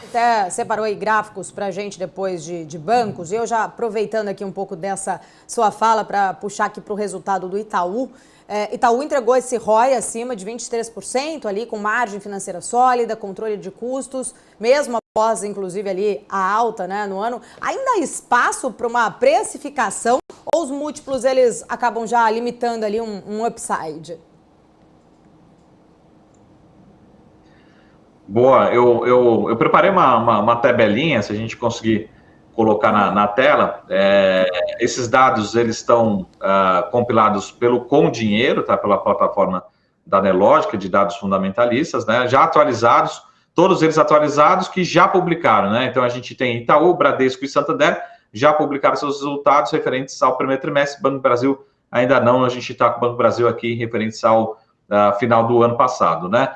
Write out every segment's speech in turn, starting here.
Até separou aí gráficos para a gente depois de bancos. E eu já aproveitando aqui um pouco dessa sua fala para puxar aqui para o resultado do Itaú. Itaú entregou esse ROI acima de 23% ali, com margem financeira sólida, controle de custos, mesmo após, inclusive, ali a alta, né, no ano. Ainda há espaço para uma precificação ou os múltiplos eles acabam já limitando ali um upside? Boa, eu preparei uma tabelinha, se a gente conseguir colocar na tela. Esses dados eles estão compilados pelo Com Dinheiro, tá? Pela plataforma da Nelogica de dados fundamentalistas, né? Já atualizados, todos eles atualizados que já publicaram, né? Então a gente tem Itaú, Bradesco e Santander já publicaram seus resultados referentes ao primeiro trimestre. Banco do Brasil ainda não, a gente está com o Banco do Brasil aqui referentes ao final do ano passado, né?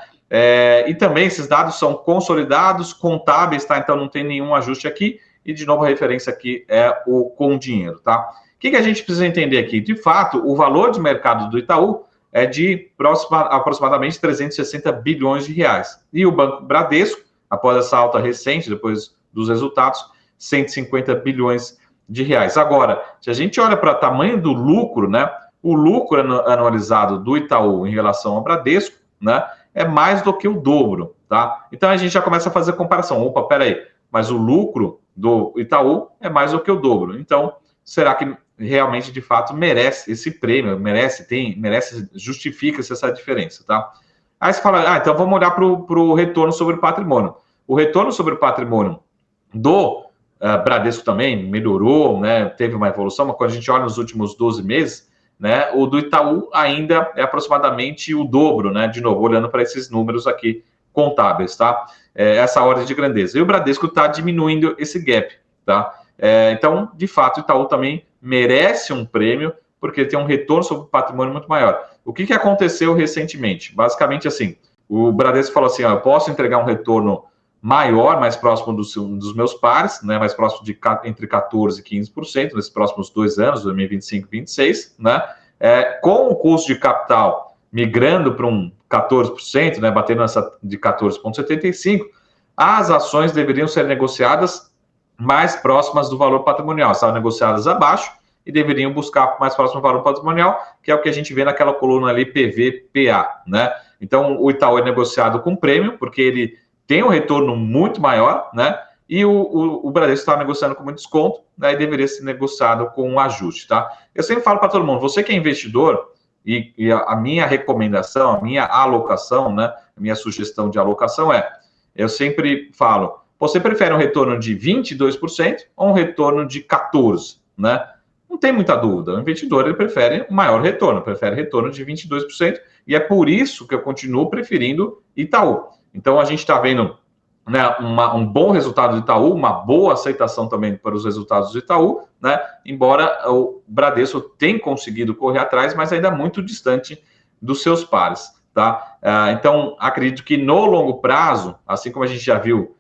E também esses dados são consolidados, contábeis, tá? Então não tem nenhum ajuste aqui. E, de novo, a referência aqui é o Com Dinheiro, tá? O que a gente precisa entender aqui? De fato, o valor de mercado do Itaú é de aproximadamente 360 bilhões de reais. E o Banco Bradesco, após essa alta recente, depois dos resultados, 150 bilhões de reais. Agora, se a gente olha para o tamanho do lucro, né? O lucro anualizado do Itaú em relação ao Bradesco, né? É mais do que o dobro, tá? Então, a gente já começa a fazer comparação. Opa, peraí, mas o lucro do Itaú é mais do que o dobro. Então, será que realmente, de fato, merece esse prêmio? Justifica-se essa diferença, tá? Aí você fala, então vamos olhar para o retorno sobre o patrimônio. O retorno sobre o patrimônio do Bradesco também melhorou, né? Teve uma evolução, mas quando a gente olha nos últimos 12 meses, né, o do Itaú ainda é aproximadamente o dobro, né? De novo, olhando para esses números aqui contábeis, tá? Essa ordem de grandeza. E o Bradesco está diminuindo esse gap, tá? Então, de fato, o Itaú também merece um prêmio, porque tem um retorno sobre o patrimônio muito maior. O que aconteceu recentemente? Basicamente assim, o Bradesco falou assim, eu posso entregar um retorno maior, mais próximo dos meus pares, né? Mais próximo de entre 14% e 15% nesses próximos 2 anos, 2025 e 2026, né? Com o custo de capital migrando para um 14%, né, batendo nessa de 14,75%, as ações deveriam ser negociadas mais próximas do valor patrimonial. Estavam negociadas abaixo e deveriam buscar mais próximo do valor patrimonial, que é o que a gente vê naquela coluna ali, PV/PA, né? Então, o Itaú é negociado com prêmio, porque ele tem um retorno muito maior, né? E o Bradesco está negociando com muito desconto, né? E deveria ser negociado com um ajuste, tá? Eu sempre falo para todo mundo, você que é investidor, e a minha recomendação, a minha alocação, né, a minha sugestão de alocação eu sempre falo, você prefere um retorno de 22% ou um retorno de 14%, né? Não tem muita dúvida, o investidor ele prefere um maior retorno, prefere retorno de 22%, e é por isso que eu continuo preferindo Itaú. Então, a gente está vendo, né, um bom resultado do Itaú, uma boa aceitação também para os resultados do Itaú, né? Embora o Bradesco tenha conseguido correr atrás, mas ainda muito distante dos seus pares, tá? Então, acredito que no longo prazo, assim como a gente já viu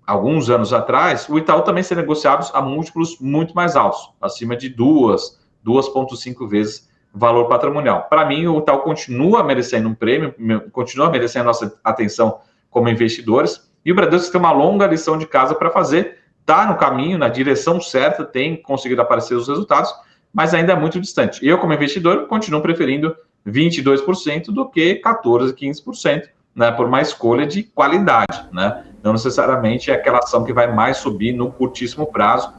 alguns anos atrás, o Itaú também ser negociado a múltiplos muito mais altos, acima de 2,5 vezes valor patrimonial. Para mim, o Itaú continua merecendo um prêmio, continua merecendo a nossa atenção como investidores, e o Bradesco tem uma longa lição de casa para fazer, está no caminho, na direção certa, tem conseguido aparecer os resultados, mas ainda é muito distante. Eu, como investidor, continuo preferindo 22% do que 14%, 15%, né, por uma escolha de qualidade, né? Não necessariamente é aquela ação que vai mais subir no curtíssimo prazo,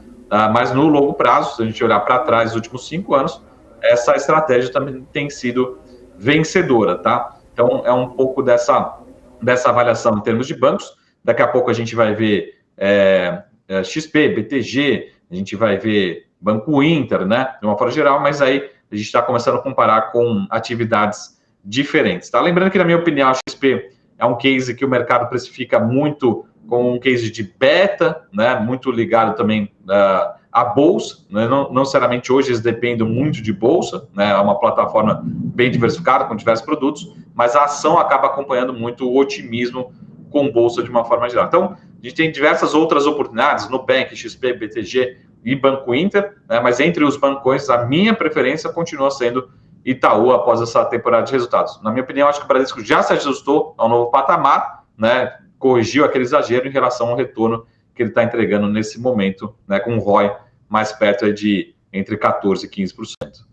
mas no longo prazo, se a gente olhar para trás, nos últimos 5 anos, essa estratégia também tem sido vencedora, tá? Então, é um pouco dessa avaliação em termos de bancos. Daqui a pouco a gente vai ver XP, BTG, a gente vai ver Banco Inter, né? De uma forma geral, mas aí a gente está começando a comparar com atividades diferentes, tá? Lembrando que, na minha opinião, a XP é um case que o mercado precifica muito como um case de beta, né? Muito ligado também à bolsa, né? Não necessariamente hoje eles dependem muito de bolsa, né? É uma plataforma bem diversificada, com diversos produtos, mas a ação acaba acompanhando muito o otimismo com bolsa de uma forma geral. Então, a gente tem diversas outras oportunidades, Nubank, XP, BTG e Banco Inter, né? Mas entre os bancões, a minha preferência continua sendo Itaú após essa temporada de resultados. Na minha opinião, acho que o Bradesco já se ajustou ao novo patamar, né? corrigiu aquele exagero em relação ao retorno que ele está entregando nesse momento, né, com um ROI mais perto de entre 14% e 15%.